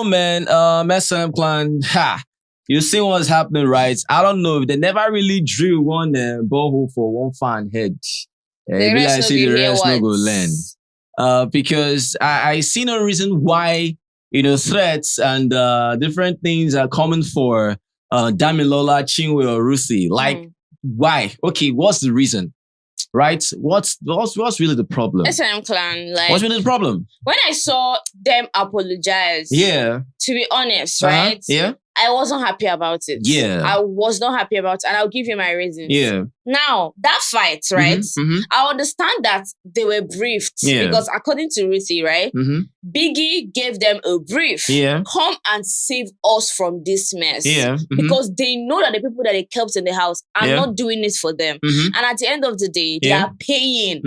man, SM Clan, you see what's happening, right? I don't know if they never really drew one borehole for one fan head. I see the rest no go learn. Because I see no reason why, threats and different things are coming for Damilola, Chinwe or Rhuthee. Like, why? Okay, what's the reason? Right? What's really the problem? SM Clan, like, what's really the problem? When I saw them apologize, to be honest, right? I wasn't happy about it. I was not happy about it, and I'll give you my reasons. Now, that fight, right? I understand that they were briefed because according to Rhuthee, right? Biggie gave them a brief. Come and save us from this mess. Because they know that the people that they kept in the house are not doing this for them. And at the end of the day, they are paying.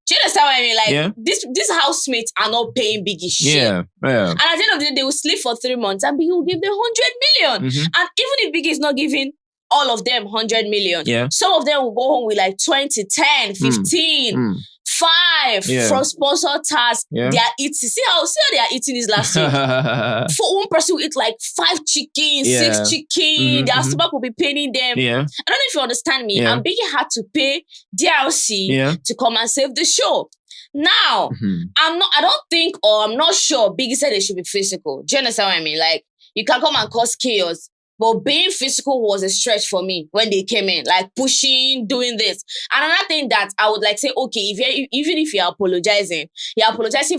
Do you understand what I mean? Like, these housemates are not paying Biggie shit. And at the end of the day, they will sleep for 3 months and Biggie will give them 100 million. And even if Biggie is not giving all of them 100 million, some of them will go home with like 20, 10, 15, 5 from sponsor tasks. They are eating. See how they are eating this last week. For one person will eat like 5 chicken, 6 chicken. Their stomach will be paining them. I don't know if you understand me. And Biggie had to pay DLC to come and save the show. Now, I'm not sure Biggie said they should be physical. Do you understand what I mean? Like, you can come and cause chaos. But being physical was a stretch for me when they came in, like pushing, doing this. And another thing that I would like say, okay, even if you're apologizing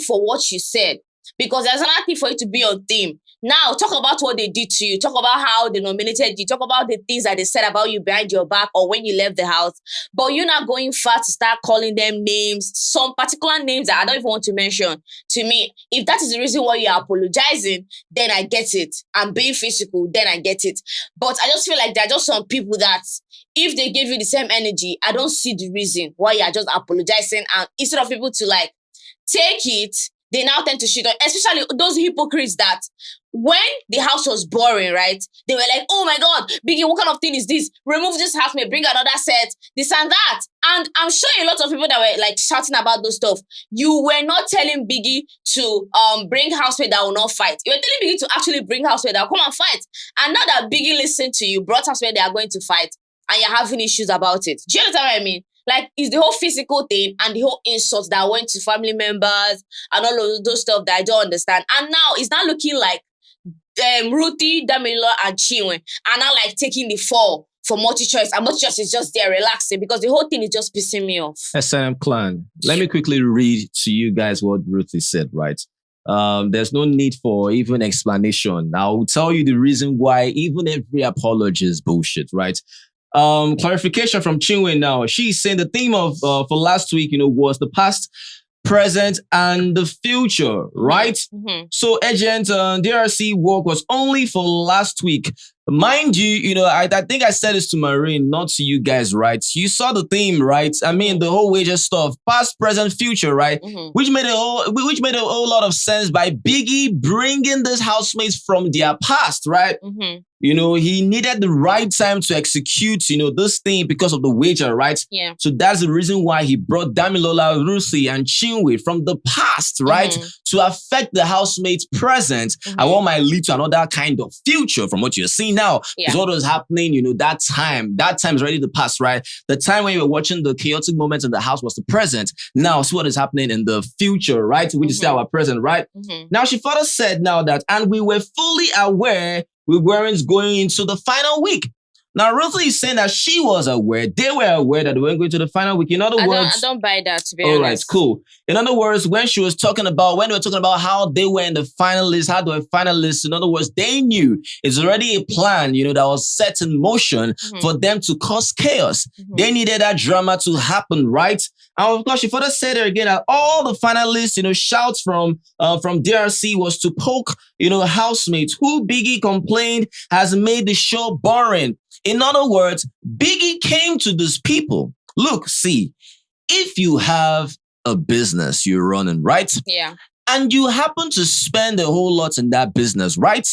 for what you said. Because there's another thing for you to be on theme. Now, talk about what they did to you. Talk about how they nominated you. Talk about the things that they said about you behind your back or when you left the house. But you're not going far to start calling them names, some particular names that I don't even want to mention. To me, if that is the reason why you're apologizing, then I get it. And being physical, then I get it. But I just feel like there are just some people that if they give you the same energy, I don't see the reason why you're just apologizing. And instead of people to like take it, they now tend to shit on, especially those hypocrites that when the house was boring, right? They were like, oh my God, Biggie, what kind of thing is this? Remove this housemate, bring another set, this and that. And I'm sure a lot of people that were like shouting about those stuff, you were not telling Biggie to bring housemate that will not fight. You were telling Biggie to actually bring housemate that will come and fight. And now that Biggie listened to you, brought housemate that are going to fight, and you're having issues about it. Do you understand what I mean? Like, it's the whole physical thing and the whole insult that went to family members and all of those stuff that I don't understand. And now it's not looking like Rhuthee, Damilola, and Chinwe are now like taking the fall for multi-choice. And multi-choice is just there relaxing because the whole thing is just pissing me off. SM Clan, let me quickly read to you guys what Rhuthee said, right? There's no need for even explanation. I'll tell you the reason why even every apology is bullshit, right? Clarification from Chinwe now. She's saying the theme of for last week, was the past, present, and the future, right? So agent DRC work was only for last week. Mind you, I think I said this to Marine, not to you guys, right? You saw the theme, right? I mean, the whole wages stuff, past, present, future, right? Which made a whole lot of sense by Biggie bringing these housemates from their past, right? He needed the right time to execute, this thing because of the wager, right? So that's the reason why he brought Damilola, Rhuthee, and Chinwe from the past, right? To affect the housemates present. And what might lead to another kind of future from what you're seeing now. Is what was happening, that time is already the past, right? The time when you were watching the chaotic moments in the house was the present. Now see what is happening in the future, right? Which is still our present, right? Now she further said now that, and we were fully aware we weren't going into the final week. Now, Rhuthee is saying that she was aware, they were aware that they weren't going to the final week. In other words... I don't buy that, to be honest. All right, cool. In other words, when they were talking about how they were in the finalists, how they were finalists, in other words, they knew it's already a plan, that was set in motion for them to cause chaos. They needed that drama to happen, right? And of course, she further said there again that all the finalists, shouts from DRC was to poke, housemates who Biggie complained has made the show boring. In other words, Biggie came to these people. Look, see, if you have a business you're running, right? And you happen to spend a whole lot in that business, right?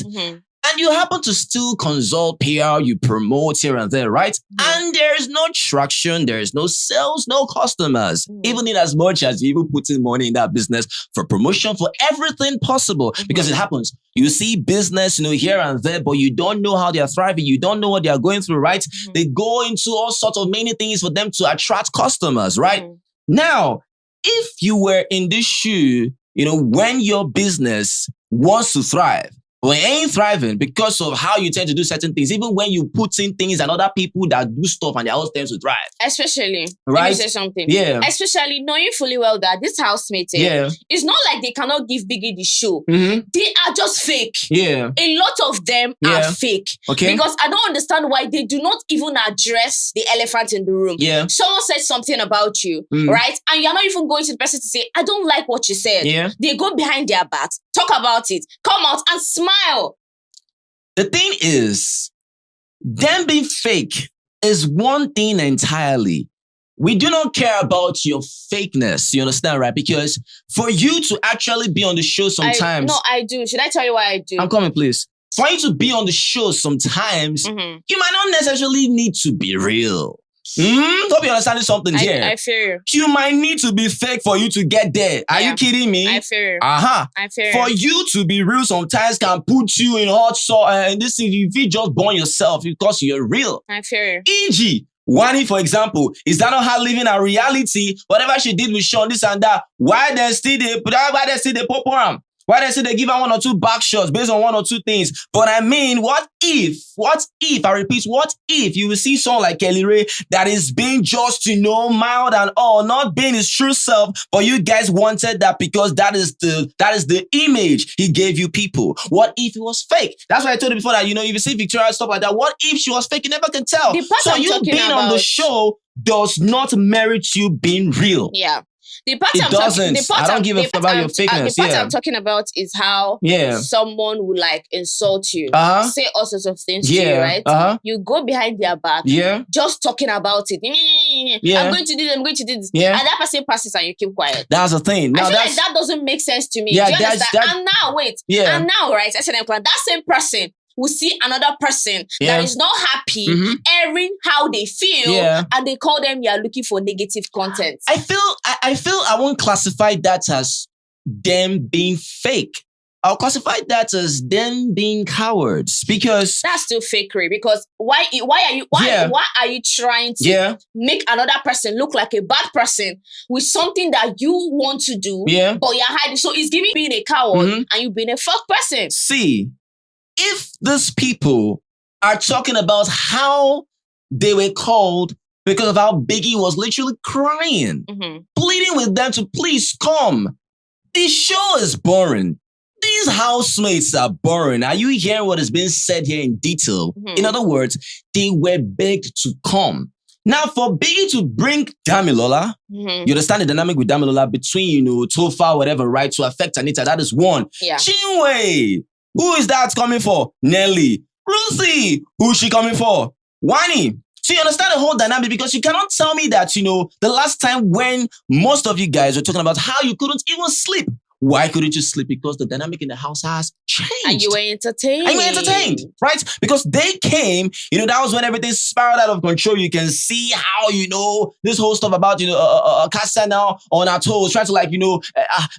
and you happen to still consult PR, you promote here and there, right? And there's no traction, there's no sales, no customers. Even in as much as you even put in money in that business for promotion, for everything possible, because it happens. You see business, here and there, but you don't know how they are thriving. You don't know what they are going through, right? They go into all sorts of many things for them to attract customers, right? Now, if you were in this shoe, when your business wants to thrive, but it ain't thriving because of how you tend to do certain things, even when you put in things and other people that do stuff and they always tend to thrive. Especially, right? Let me say something. Yeah. Especially knowing fully well that this housemate, it's not like they cannot give Biggie the show. They are just fake. Yeah. A lot of them are fake. Okay. Because I don't understand why they do not even address the elephant in the room. Yeah. Someone said something about you, right? And you're not even going to the person to say, I don't like what you said. Yeah. They go behind their backs, talk about it, come out and smile. The thing is, them being fake is one thing entirely. We do not care about your fakeness. You understand, right? Because for you to actually be on the show sometimes... I do. Should I tell you why I do? I'm coming, please. For you to be on the show sometimes, you might not necessarily need to be real. Hope you're understanding something here. I fear you might need to be fake for you to get there. Are you kidding me? I fear I fear for you to be real sometimes can put you in hot salt and this thing, if you just burn yourself because you're real. I fear. E.g., Wani, for example, is that not her living a reality? Whatever she did with Sean, this and that, why they still they pop on? Why they say they give her 1 or 2 back shots based on 1 or 2 things? But I mean, what if, I repeat, what if you will see someone like Kelly Ray that is being just, mild and all, not being his true self, but you guys wanted that because that is the image he gave you people. What if it was fake? That's why I told you before that, if you see Victoria stuff like that, what if she was fake? You never can tell. So you being on the show does not merit you being real. Yeah. I don't give a fuck about your fakeness. The part I'm talking about is how someone would insult you, say all sorts of things to you, right? You go behind their back, just talking about it. I'm going to do this, I'm going to do this. And that person passes and you keep quiet. That's the thing. Now, I feel like that doesn't make sense to me. Do you understand? And now, right, that same person will see another person that is not happy, airing how they feel, and they call them, you're looking for negative content. I feel I won't classify that as them being fake. I'll classify that as them being cowards, because that's still fakery. Because why are you trying to make another person look like a bad person with something that you want to do, but you're hiding? So it's giving being a coward and you being a fuck person. See, if these people are talking about how they were called because of how Biggie was literally crying, pleading with them to please come, this show is boring. These housemates are boring. Are you hearing what is being said here in detail? In other words, they were begged to come. Now, for Biggie to bring Damilola, you understand the dynamic with Damilola between, Tofa, whatever, right, to affect Anita, that is one. Yeah. Chinwe, who is that coming for? Nelly. Rhuthee, who is she coming for? Wani. So you understand the whole dynamic, because you cannot tell me that, the last time when most of you guys were talking about how you couldn't even sleep. Why couldn't you sleep? Because the dynamic in the house has changed. And you were entertained. Right? Because they came, that was when everything spiraled out of control. You can see how, this whole stuff about, Casa now on her toes, trying to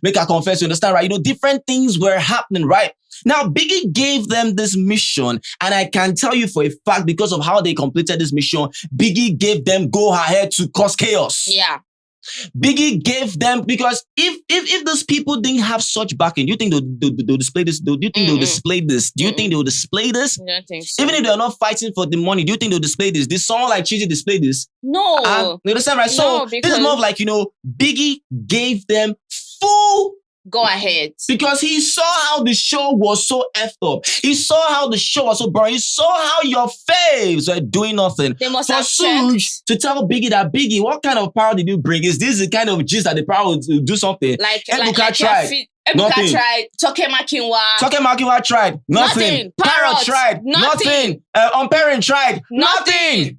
make her confess, you understand, right? Different things were happening, right? Now, Biggie gave them this mission, and I can tell you for a fact, because of how they completed this mission, Biggie gave them go ahead to cause chaos. Yeah. Biggie gave them, because if those people didn't have such backing, do you think they'll display this? Do you think they'll display this? Do you think they'll display this? I don't think so. Even if they're not fighting for the money, do you think they'll display this? Did someone like Chizzy display this? No. You understand, right? So this is more of Biggie gave them full go ahead. Because he saw how the show was so effed up. He saw how the show was so boring. He saw how your faves were doing nothing. They must for have Suge to tell Biggie that, Biggie, what kind of power did you bring? Is this the kind of gist that the power will do something? Ebuka tried. Ebuka tried. Toke Makinwa tried. Nothing. Parrot tried. Nothing. Unparent tried. Nothing.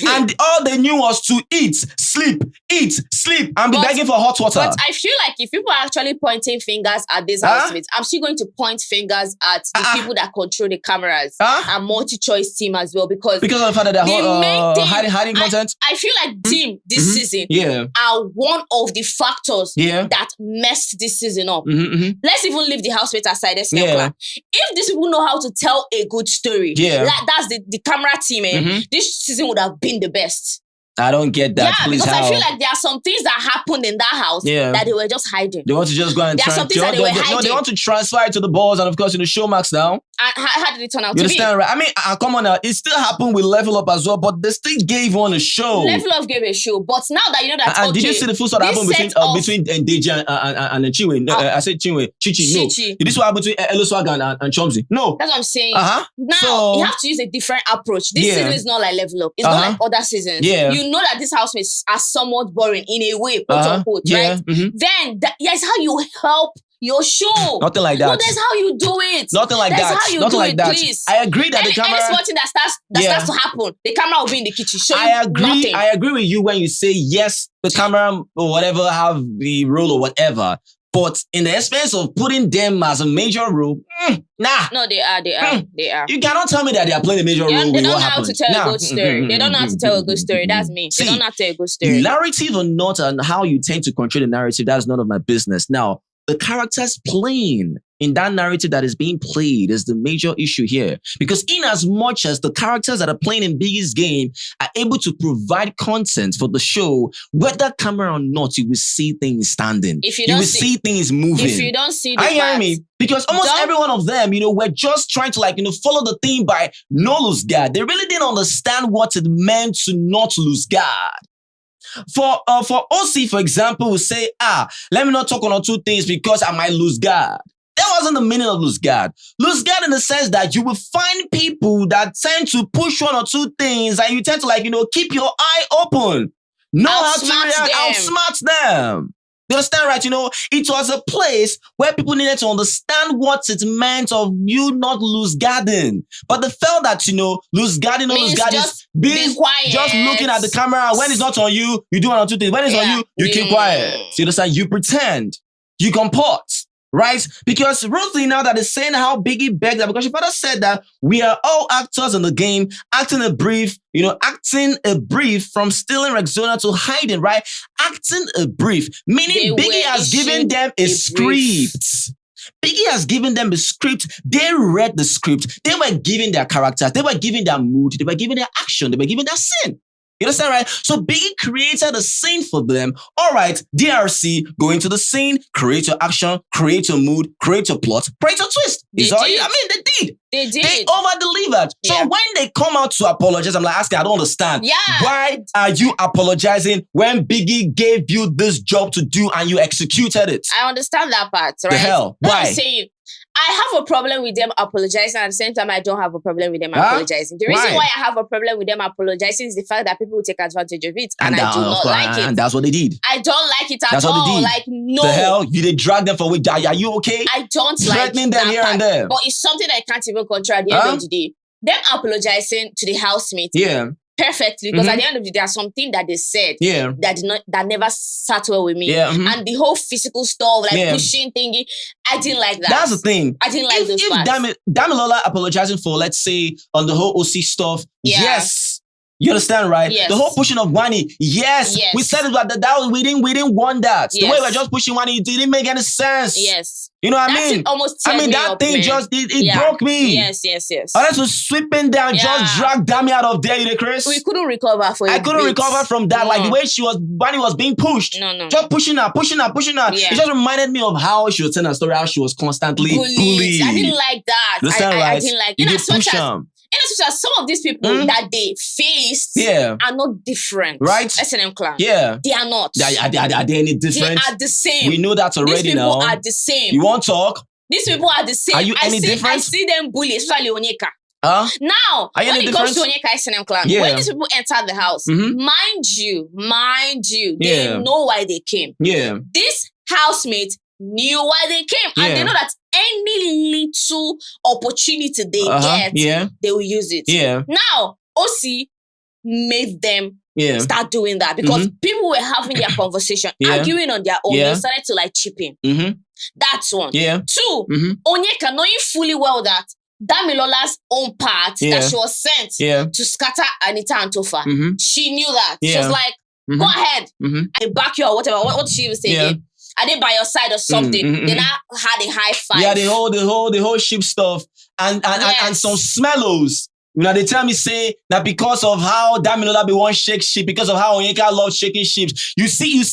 And all they knew was to eat, sleep, eat, sleep, and be begging for hot water. But I feel like if people are actually pointing fingers at these housemates, I'm still going to point fingers at the people that control the cameras and multi-choice team as well, because of the fact that they're hiding content. I feel like team this season are one of the factors that messed this season up. Let's even leave the housemates aside. If these people know how to tell a good story, that's the camera team, this season would have been the best. I don't get that. Yeah, because I feel like there are some things that happened in that house that they were just hiding. They want to just go and there are some things that they were hiding. No, they want to transfer it to the balls and of course Showmax now. And how did it turn out to be? You understand, right? I mean, come on now. It still happened with Level Up as well, but they still gave one a show. Level Up gave a show, but now that you know that, and did you see the full story that happened between Bbnaija and Chinwe? I said Chinwe. Chichi. No. Did this what happened between Eloswag and Chomzy? No. That's what I'm saying. Now, you have to use a different approach. This season is not like Level Up. It's not like other seasons. You know that this housemates are somewhat boring in a way, quote unquote, right? Then, that's how you help your show. Nothing like that. No, that's how you do it. Nothing like that's that. How you Nothing do like it, that. Please. I agree that the camera. Any small thing that starts to happen, the camera will be in the kitchen. I agree with you when you say yes, the camera or whatever have the role or whatever. But in the expense of putting them as a major role, nah. No, they are. You cannot tell me that they are playing a major role. They don't know how to tell a good story. They don't know how to tell a good story. That's me. They don't know how to tell a good story. Narrative or not, and how you tend to control the narrative, that's none of my business. Now, the characters playing in that narrative that is being played is the major issue here. Because in as much as the characters that are playing in Biggie's game are able to provide content for the show, whether camera or not, you will see things standing. You will see things moving. If you don't see the are you hearing me? Because almost every one of them, were just trying to follow the theme by no lose guard. They really didn't understand what it meant to not lose guard. For OC, for example, will say, let me not talk on two things because I might lose guard. That wasn't the meaning of lose guard. Lose guard in the sense that you will find people that tend to push one or two things and you tend to keep your eye open. Know how to outsmart them. You understand, right? It was a place where people needed to understand what it meant of you not lose guarding. But they felt that, lose guarding, not lose guarding is being quiet. Just looking at the camera. When it's not on you, you do one or two things. When it's on you, you keep quiet. So you understand? You pretend. You comport. Right? Because Rhuthee, now that is saying how Biggie begged that, because your father said that we are all actors in the game, acting a brief from stealing Rexona to hiding, right? Acting a brief, meaning Biggie has given them a script. Biggie has given them a script. They read the script. They were giving their characters. They were giving their mood. They were giving their action. They were giving their scene. You understand, right? So Biggie created a scene for them. All right, DRC, go into the scene, create your action, create your mood, create your plot, create a twist. They did. They over-delivered. So when they come out to apologize, I'm like, asking, I don't understand. Why are you apologizing when Biggie gave you this job to do and you executed it? I understand that part, right? The hell? Why? I'm saying, I have a problem with them apologizing. At the same time, I don't have a problem with them apologizing. The reason why I have a problem with them apologizing is the fact that people will take advantage of it. And I do not like it. And that's what they did. I don't like it at all. No. The hell? You did drag them for week. Are you okay? I don't threatening them here and there. But it's something I can't even control at the end of the day. Them apologizing to the housemates. Perfectly, because at the end of the day, there's something that they said that never sat well with me. And the whole physical stuff, pushing thingy, I didn't like that. That's the thing. I didn't like those parts. Damilola apologizing for, let's say, on the whole OC stuff, yes. You understand, right? Yes. The whole pushing of Wani, yes. We said it, but that was, we didn't want that. The way we're just pushing Wani, it didn't make any sense. Yes. You know what I mean? That thing just, it broke me. Yes. Unless we're sweeping down, just drag Dami out of there, Chris. We couldn't recover for it. I couldn't recover from that. Like the way Wani was being pushed. No. Just pushing her. Yeah. It just reminded me of how she was telling her story, how she was constantly bullied. I didn't like that. I didn't like it. In as much as some of these people that they faced are not different. Right? S&M clan. Yeah. They are not. Are they any different? They are the same. We know that already now. These people are the same. You want to talk? These people are the same. Are you any different? I see them bully, especially Onyeka. Now, when it comes to Onyeka S&M clan, when these people enter the house, mind you, they know why they came. Yeah. These housemates knew why they came. And they know that any little opportunity they get, they will use it. Yeah. Now, OC made them start doing that because people were having their conversation, arguing on their own. They started to like chip in. That's one. Two, Onyeka, knowing fully well that Damilola's own part that she was sent to scatter Anita and Tofa. She knew that. She was like, go ahead. I back you or whatever. What did she even say again? Are they by your side or something? They now had a high five. Yeah, the whole ship stuff and some smellos. You know, they tell me say that because of how Damilola be one shake ship, because of how Onyeka loves shaking ships. You see how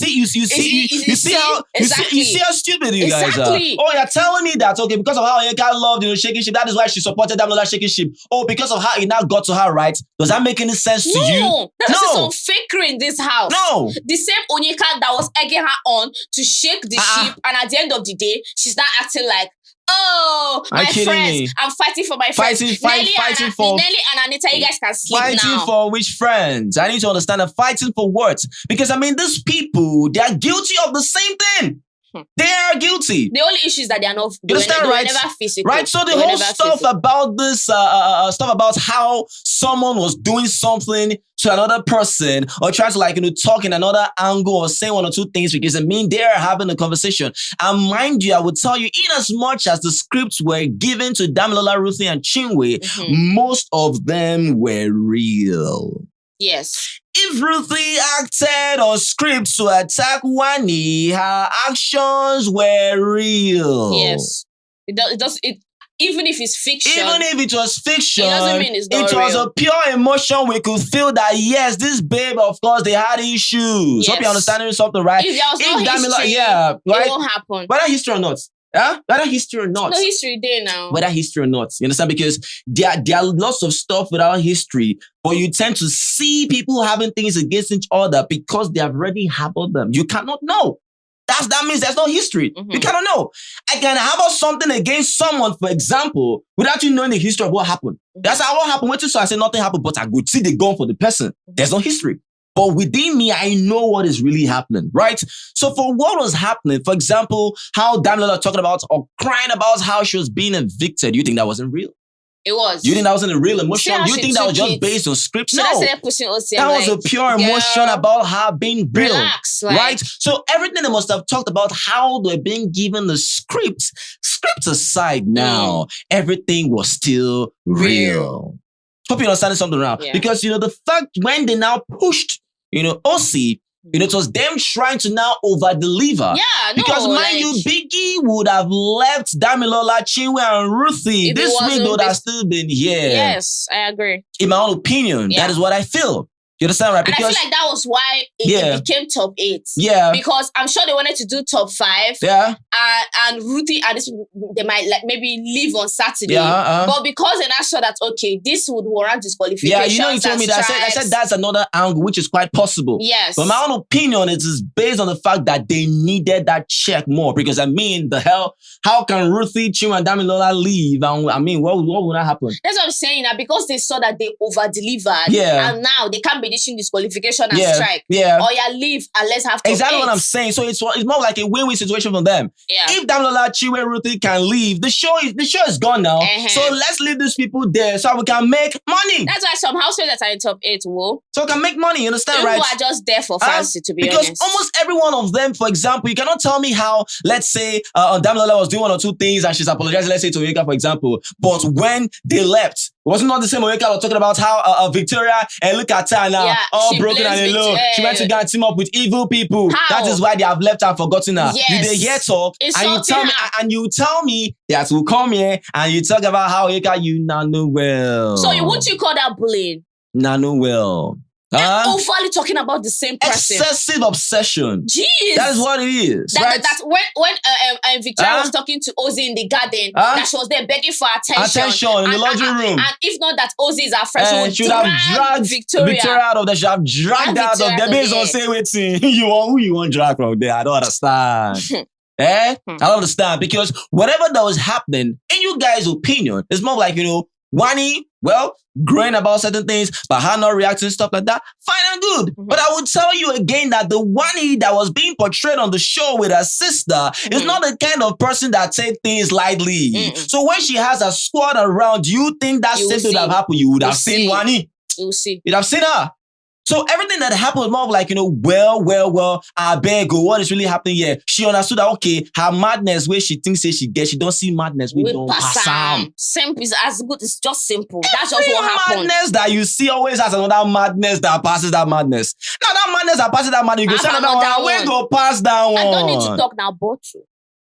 stupid you guys are. Oh, you're telling me that because of how Onyeka loved shaking ship, that is why she supported Damilola shaking ship. Oh, because of how it now got to her, right? Does that make any sense to you? No, there's some fakery in this house. No, the same Onyeka that was egging her on to shake the ship, and at the end of the day, she's not acting like, oh, my friends, I'm fighting for my friends. Fighting for Nelly and Anita, you guys can sleep now. Fighting for which friends? I need to understand that fighting for what? Because I mean, these people, they are guilty of the same thing. They are guilty. The only issue is that they are not. They were never physical. Right. So the whole stuff about this, stuff about how someone was doing something to another person or trying to talk in another angle or say one or two things because I mean they are having a conversation. And mind you, I would tell you, in as much as the scripts were given to Damilola, Rhuthee, and Chinwe, most of them were real. Yes. If Rhuthee acted on script to attack Wani, her actions were real. Yes. Even if it's fiction. Even if it was fiction, it doesn't mean it's not it was a pure emotion. We could feel that, yes, this babe, of course, they had issues. Yes. Hope you're understanding something, right? If there was no history, right? It won't happen. Whether history or not. Whether history or not. No history there now. Whether history or not. You understand? Because there are lots of stuff without history, but you tend to see people having things against each other because they have already harbored them. You cannot know. That means there's no history. You cannot know. I can harbor something against someone, for example, without you knowing the history of what happened. That's how what happened. Wait till I say nothing happened, but I could see the gun for the person. There's no history. But within me, I know what is really happening, right? So for what was happening, for example, how Damilola talking about or crying about how she was being evicted, you think that wasn't real? It was. You think that wasn't a real emotion? You think that was just based on scripts? No. That was a pure emotion about her being real. Relax, right? So everything they must have talked about how they're being given the scripts aside now, everything was still real. Hope you're understanding something now. Yeah. Because, the fact when they now pushed, OC, it was them trying to now over-deliver. Yeah, no. Because mind you, Biggie would have left Damilola, Chinwe, and Rhuthee. This week would have still been here. Yes, I agree. In my own opinion, that is what I feel. You understand, right? Because, and I feel like that was why it became top 8. Yeah. Because I'm sure they wanted to do top 5. Yeah. And Rhuthee, they might maybe leave on Saturday. Yeah. But because they now saw that, okay, this would warrant disqualification. Yeah, you told me that. I said that's another angle, which is quite possible. Yes. But my own opinion is based on the fact that they needed that check more. Because I mean, the hell, how can Rhuthee, Chinwe, and Damilola leave? I mean, what would that happen? That's what I'm saying. That because they saw that they over-delivered. Yeah. And now they can't be dishing disqualification and strike. Yeah. Or leave and let's have top exactly 8. what I'm saying. So it's more like a win-win situation for them. Yeah. If Damilola, Chinwe, Rhuthee can leave, the show is gone now. So let's leave these people there so we can make money. That's why some housemates that are in top 8 will. So we can make money, you understand, right? People are just there for fancy, to be honest. Because almost every one of them, for example, you cannot tell me how, let's say, Damilola was doing one or two things and she's apologizing, let's say to Onyeka, for example. But when they left, it wasn't not the same Onyeka was talking about how Victoria, and look at her now, all broken and alone. She went to go and team up with evil people. How? That is why they have left her and forgotten her. Yes. You hear talk and you tell me that will come here and you talk about how Onyeka you now know well. So won't you call that bullying? Nah, no well. Overly talking about the same person. Excessive obsession. Jeez. That is what it is. That's when Victoria was talking to Ozzy in the garden, that she was there begging for attention. In the laundry room. And if not that Ozzy is our friend, she would have dragged Victoria out of there. She would have dragged out of there. Based on say waiting. Who you want drag from there? I don't understand. I don't understand. Because whatever that was happening, in you guys' opinion, it's more like, Wani, growing about certain things, but her not reacting, stuff like that, fine and good. But I would tell you again that the Wani that was being portrayed on the show with her sister is not the kind of person that takes things lightly. So when she has a squad around, do you think that same thing would have happened? You would have seen Wani. You'll see. You'd have seen her. So everything that happened was more of like, well, I beg, what is really happening here? She understood that, okay, her madness where she thinks she gets, she don't see madness, we don't pass am. Simple is as good, it's just simple. That's just what happened. Madness that you see always has another madness that passes that madness. Now that madness that passes that madness, you go say another one, where go pass that one? I don't need to talk now, but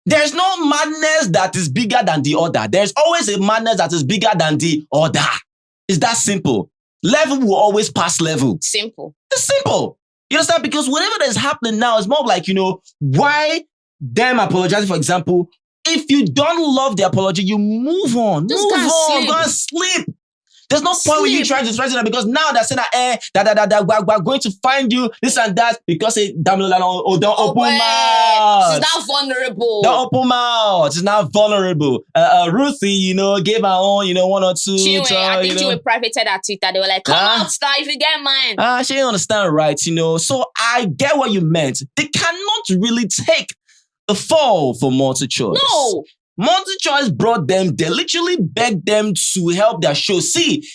there's no madness that is bigger than the other. There's always a madness that is bigger than the other. It's that simple. Level will always pass level. Simple. It's simple. You understand? Because whatever that is happening now is more like, why them apologizing, for example, if you don't love the apology, you move on. Just go and sleep. There's no point with you trying to threaten them because now they're saying that we're going to find you, this and that, because Damilola don't open mouth. She's not vulnerable. Don't open mouth. She's not vulnerable. Rhuthee, gave her own, one or two. Chinwe, I think Chinwe privated her Twitter. They were like, come out, star, if you get mine. She didn't understand, right? So I get what you meant. They cannot really take the fall for multi-choice. No. Multi-choice brought them, they literally begged them to help their show. See,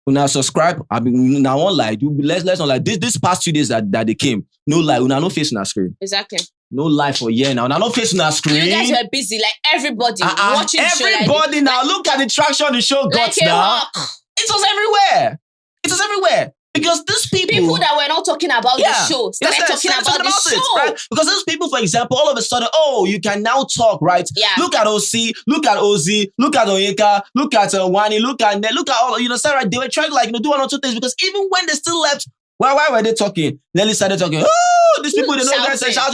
when I subscribe, I won't lie. Let's not lie. This past 2 days that they came, no lie, we're not facing our screen. Exactly. No lie for a year now. We're not facing our screen. You guys were busy, like everybody watching the show. Everybody now, look at the traction the show got now. It was everywhere. It was everywhere. Because these people that were not talking about the show started talking about the show. Right? Because these people, for example, all of a sudden, you can now talk, right? Yeah. Look at OC, look at Ozzy, look at Onyeka, look at Wani, look at Nne, look at all, right? They were trying to do one or two things because even when they still left, why were they talking? Nelly started talking, these people, they know guys say shout,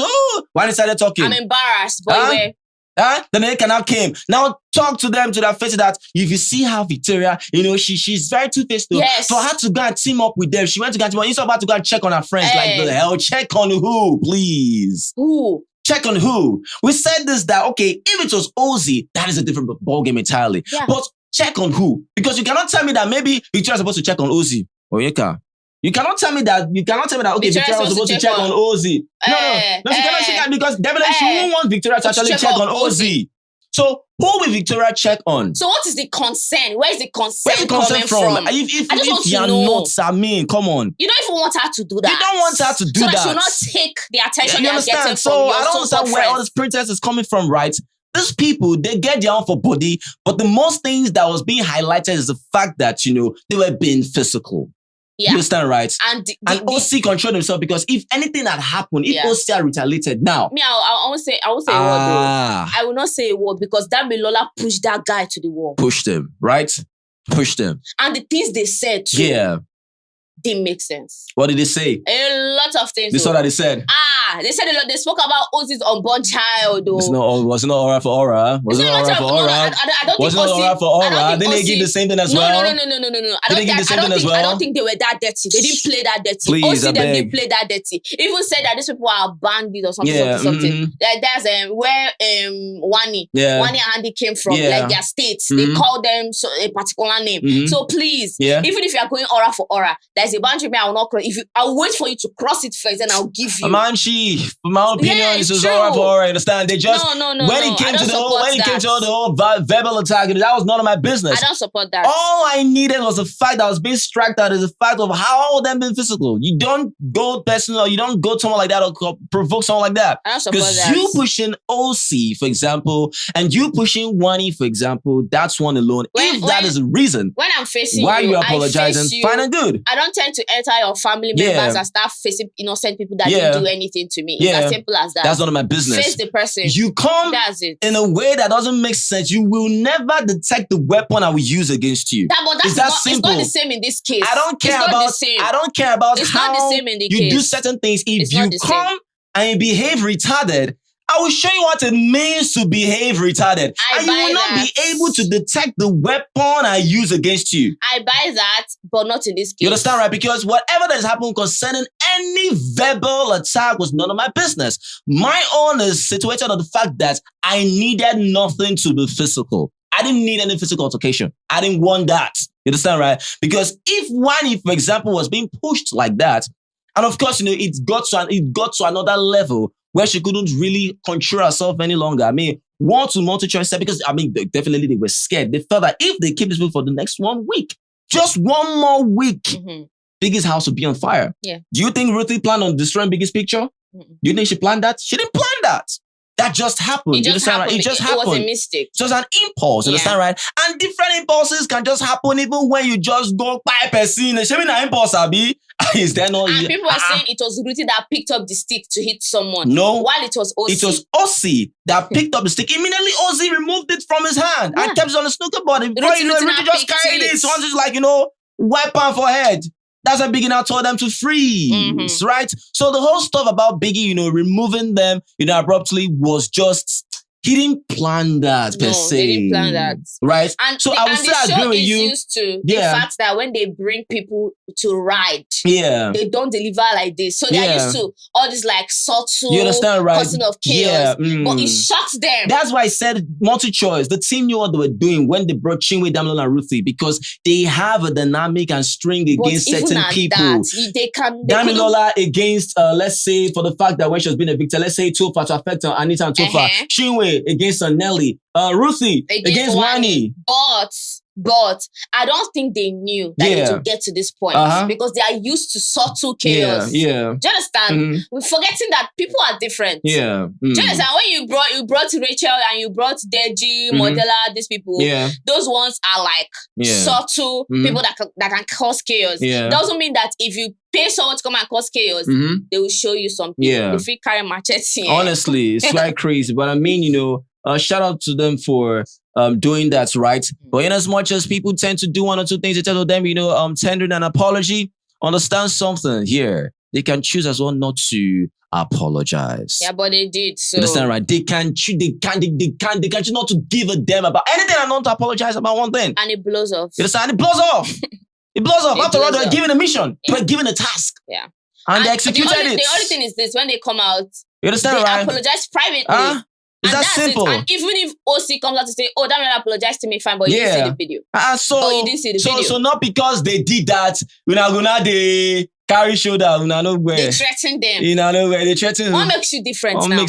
Wani started talking. I'm embarrassed, boy. The Onyeka now came. Now talk to them to their face that if you see how Victoria, she's very two-faced though. Yes. For her to go and team up with them, she went to go and team up. You're about to go and check on her friends. Like the hell, check on who, please? Who? Check on who? We said this that, okay, if it was Ozzy, that is a different ballgame entirely. Yeah. But check on who? Because you cannot tell me that maybe Victoria's supposed to check on Ozzy. Onyeka. You cannot tell me that, okay, Victoria was supposed to check on Ozzy. No, she cannot, because definitely she won't want Victoria to actually check on Ozzy. So who will Victoria check on? So what is the concern? Where is the concern coming from? If you're not, come on. You don't even want her to do that. You don't want her to do that. So that she will not take the attention you they are understand? getting So from your I don't understand where all this princess is coming from, right? These people, they get their own for body, but the most things that was being highlighted is the fact that, they were being physical. Yeah. You understand, right? And OC controlled himself because if anything had happened, if OC had retaliated now. I won't say a word though. I will not say a word because Damilola pushed that guy to the wall. Pushed him, right? Pushed him. And the things they said too. Didn't make sense. What did they say? A lot of things. This is what they said. They said a lot. They spoke about Ozzy's unborn child. Was it not aura for aura? Was it not aura for aura? I don't was it not aura for aura? Didn't they give the same thing as well? No. I don't think they were that dirty. They didn't play that dirty. Please, Ozzy them didn't play that dirty. Even said that these people are bandits or something. Like that's where Wani and Andy came from, like their states. They call them a particular name. So please, even if you are going aura for aura, there's a boundary I will not cross. I'll wait for you to cross it first, then I'll give you. For my opinion, this was aura for aura. Understand? They just no. When it came to the whole verbal attack, that was none of my business. I don't support that. All I needed was the fact that I was being struck out is the fact of how them being physical. You don't go personal. You don't go to someone like that or provoke someone like that. I don't support that. Because you pushing OC, for example, and you pushing Wani, for example, that's one alone. If that is the reason when I'm facing why you apologizing, fine and good. I don't tend to enter your family members and start facing innocent people that didn't do anything to me. It's as simple as that. That's none of my business. Face the person. You come in a way that doesn't make sense. You will never detect the weapon I will use against you. It's not the same in this case. I don't care about it's how not the same in the you case. do certain things. If you come and you behave retarded, I will show you what it means to behave retarded. And you will not be able to detect the weapon I use against you. I buy that, but not in this case. You understand, right? Because whatever that has happened concerning any verbal attack was none of my business. My own is situated on the fact that I needed nothing to be physical. I didn't need any physical altercation. I didn't want that. You understand, right? Because if Wani, for example, was being pushed like that, and of course, it got to another level where she couldn't really control herself any longer. I mean, multi-choice said, because definitely they were scared. They felt that if they keep this people for the next 1 week, just one more week, Biggie's house would be on fire. Yeah. Do you think Rhuthee planned on destroying Biggie's picture? Do you think she planned that? She didn't plan that. That just happened. It just happened. Right? It just happened. It was a mistake. It was an impulse. You understand, right? And different impulses can just happen even when you just go by person. It's an impulse, Abi. Is there no? And people are saying it was Rhuthee that picked up the stick to hit someone. No. While it was OC. It was OC that picked up the stick. Immediately, OC removed it from his hand and kept it on the snooker board. Before you know, Rhuthee just carried it. So just like, weapon for head. That's why Biggie now told them to freeze, right? So the whole stuff about Biggie, removing them, abruptly was just, he didn't plan that per se. He didn't plan that. Right? And so I would say I agree with you. Used to the fact that when they bring people to ride, they don't deliver like this. So they're used to all this like subtle causing of chaos. But it shocks them. That's why I said multi-choice. The team knew what they were doing when they brought Chinwe, Damilola, and Rhuthee, because they have a dynamic and string against certain people. They Damilola against, let's say, for the fact that when she was being evicted, let's say Tofa to affect Anita and Tofa. Chinwe against Nelly, Rhuthee against Wani. But I don't think they knew that it would get to this point because they are used to subtle chaos. Do you understand? We're forgetting that people are different. Do you understand? When you brought Rachel and you brought Deji, Modella, these people, those ones are like subtle people that can cause chaos. Doesn't mean that if you pay someone to come and cause chaos, they will show you something. If you carry machete. Honestly, it's quite crazy. But I mean, shout out to them for doing that, right? But in as much as people tend to do one or two things, they tell them, tendering an apology, understand something here. They can choose as well not to apologize. Yeah, but they did. So understand, right? They can choose not to give a damn about anything and not to apologize about one thing. And it blows off. You understand? It blows off. It blows off. After all, they're given a mission. They're given a task. Yeah. And they executed it. The only thing is this: when they come out, you understand, they apologize privately. Is that simple? And even if OC comes out to say, "Oh, Damilola apologized to me," fine, but you didn't see the video. You didn't see the video. So not because they did that, they carry shoulder, they threaten them. They threaten. What makes you different now?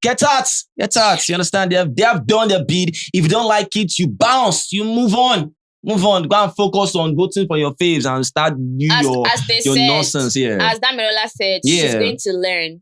Get out. You understand? They have done their bid. If you don't like it, you bounce. You move on. Go and focus on voting for your faves and start your nonsense. As Damilola said, she's going to learn.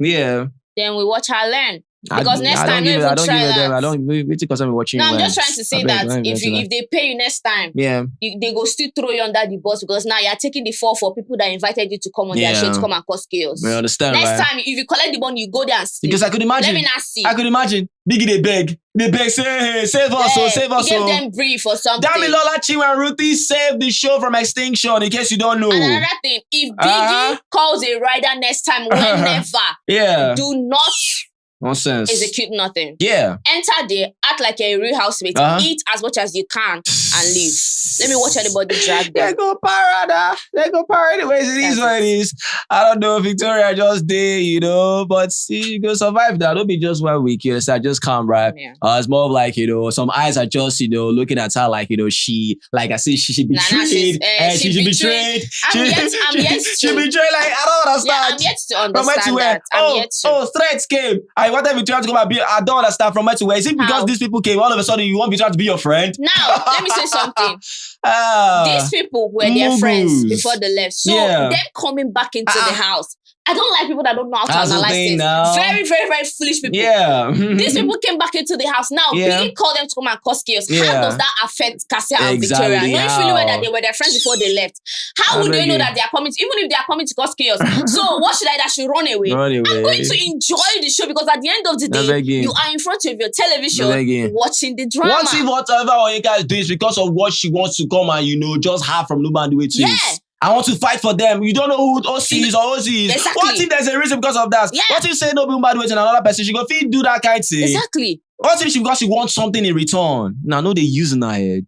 Then we watch her learn. Because next time, they will try that. I don't because I'm watching. No, I'm just trying to say that if they pay you next time, they go still throw you under the bus because now you're taking the fall for people that invited you to come on their show to come and cause chaos. I understand. Next time, if you collect the money, you go there and see. Because I could imagine. Let me not see. I could imagine. Biggie, they beg, say, hey, save us, save us. Give them brief or something. Damilola, Chinwe and Rhuthee saved the show from extinction, in case you don't know. And another thing, if Biggie calls a rider next time, whenever, do not nonsense. Execute nothing. Enter there, act like a real housemate, eat as much as you can, and leave. Let me watch anybody drag them. They go parada. Anyways, it is what it is. I don't know, Victoria just did, but you go survive that. Don't be just 1 week, just calm, right? It's more of like, some eyes are just, looking at her like, she, like I said, she should be betrayed. She should be betrayed. I'm yet to. She betrayed, like, I don't understand. Yeah, I'm yet to understand that. I'm yet to. Threats came. I wanted Victoria to come and be, I don't understand from where to where. Is it because these people came, all of a sudden you want Victoria to be your friend? Now, let me say something. These people were their friends before they left. So them coming back into the house. I don't like people that don't know how to analyze things. Very, very, very foolish people. These people came back into the house. Now, Biggie called them to come and cause chaos. How does that affect Cassia and Victoria? Knowing fully well that they were their friends before they left. How would they know that they are coming, even if they are coming to cause chaos? So what should I do? I should run away. I'm going to enjoy the show because at the end of the day, you are in front of your television watching the drama. What if whatever Onyeka is doing is because of what she wants to come and, just have from nobody way to it? I want to fight for them. You don't know who OC is or OC is. Exactly. What if there's a reason because of that? What if you say no, bad way to another person? She go feel do that kind of thing. Exactly. What if because she wants something in return? Now, no, they using her head.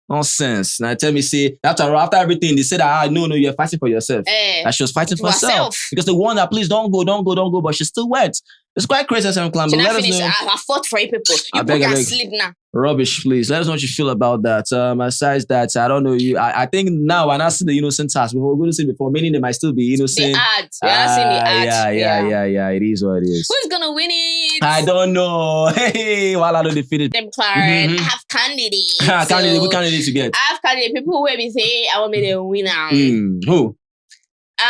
Nonsense. Now tell me, say after everything, they said that no, you're fighting for yourself. That she was fighting for herself because they warned her, please don't go, but she still went. It's quite crazy, Sam Clan. Let us know. I fought for you people. You people can sleep now. Rubbish, please. Let us know what you feel about that. Besides that, I don't know you. I think now when I see the innocent task, we were going to say before, meaning they might still be innocent. The ads. We are seeing the ads. Yeah. It is what it is. Who's gonna win it? I don't know. Hey, while I don't defeat it. Them Clarence. I have candidates. What candidate you get? I have candidate. People who will be say I want me to win now. Who?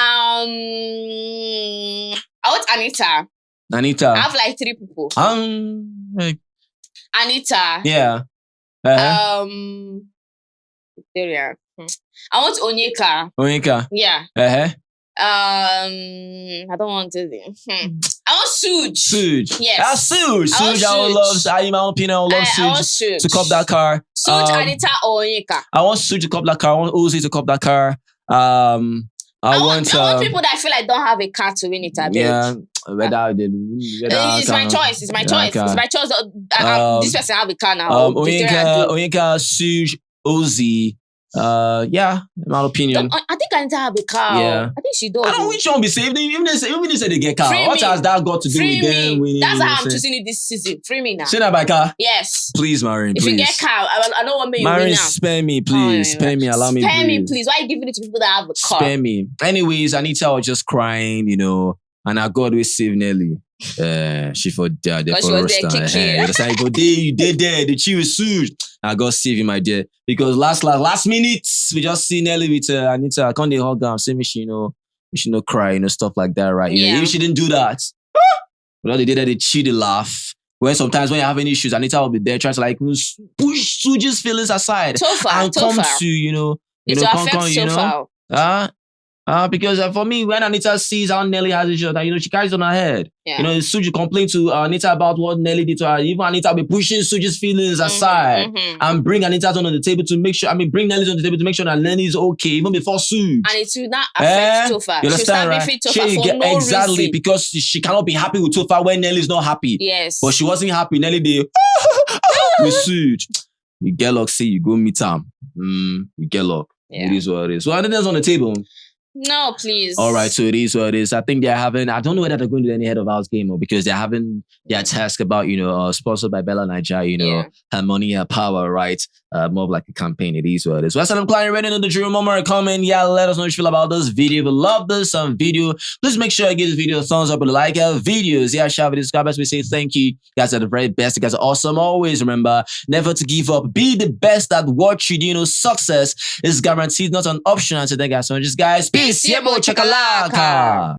I want Anita. Anita. I have like 3 people. Anita. Yeah. Victoria. I want Onyeka. Onyeka. Yeah. I don't want to. I want Suj. Suj. Yes. Suj. I would love. In my opinion, I would love Suj to cop that car. Suj, Anita, or Onyeka. I want Suj to cop that car. I want Uzi to cop that car. I want people that I feel like don't have a car to win it. Yeah. It's my choice. It's my choice. It's my choice. This person have a car now. Onyeka, Suj, Uzi. Yeah, in my opinion. I think Anita have a car. Yeah. I think she does. I don't which one be saved. Even they say they get car. What has that got to do with them winning? That's how I'm choosing it this season. Free me now. Say that by car? Yes. Please, Maureen, please. If you get car, I don't want me Maureen, win now. spare me, please. Spare me, allow me. Spare me, please. Why are you giving it to people that have a car? Spare me. Anyways, Anita was just crying, and I God will save Nelly. She for dead. Because she was there kicking. It's like, you did there. The chief was sued. I got save you, my dear. Because last minute, we just see Nelly with Anita. I can't hug her. Say me, she no cry, stuff like that, right? If she didn't do that, but all they did that, they cheat, they laugh. Sometimes when you're having issues, Anita will be there trying to like push Suji's feelings aside and come to because for me, when Anita sees how Nelly has issues, she carries on her head. Yeah. Suji complained to Anita about what Nelly did to her. Even Anita will be pushing Suji's feelings aside and bring Anita's on the table to make sure. Bring Nelly's on the table to make sure that Nelly is okay, even before Suji. And it will not affect Tofa. You understand, right? Exactly, reason. because she cannot be happy with Tofa when Nelly is not happy. Yes. But she wasn't happy. Nelly did with Suji. You get luck, say you go meet him. You get luck. Yeah. It is what it is. So Anita's on the table. No, please. All right, so it is what it is. I think they're having, I don't know whether they're going to do any head of house game or because they're having their task about, sponsored by Bbnaija, her money, her power, right? More of like a campaign. It is what it is. So I said I'm Klein, ready in the drill moment. Comment. Yeah, let us know what you feel about this video. If you love this video, please make sure you give this video a thumbs up and like our videos. Yeah, share with subscribe. As we say thank you. You guys are the very best. You guys are awesome. Always remember, never to give up. Be the best at what you do. Success is guaranteed, not an option. Until then, guys, so just guys, peace. Check a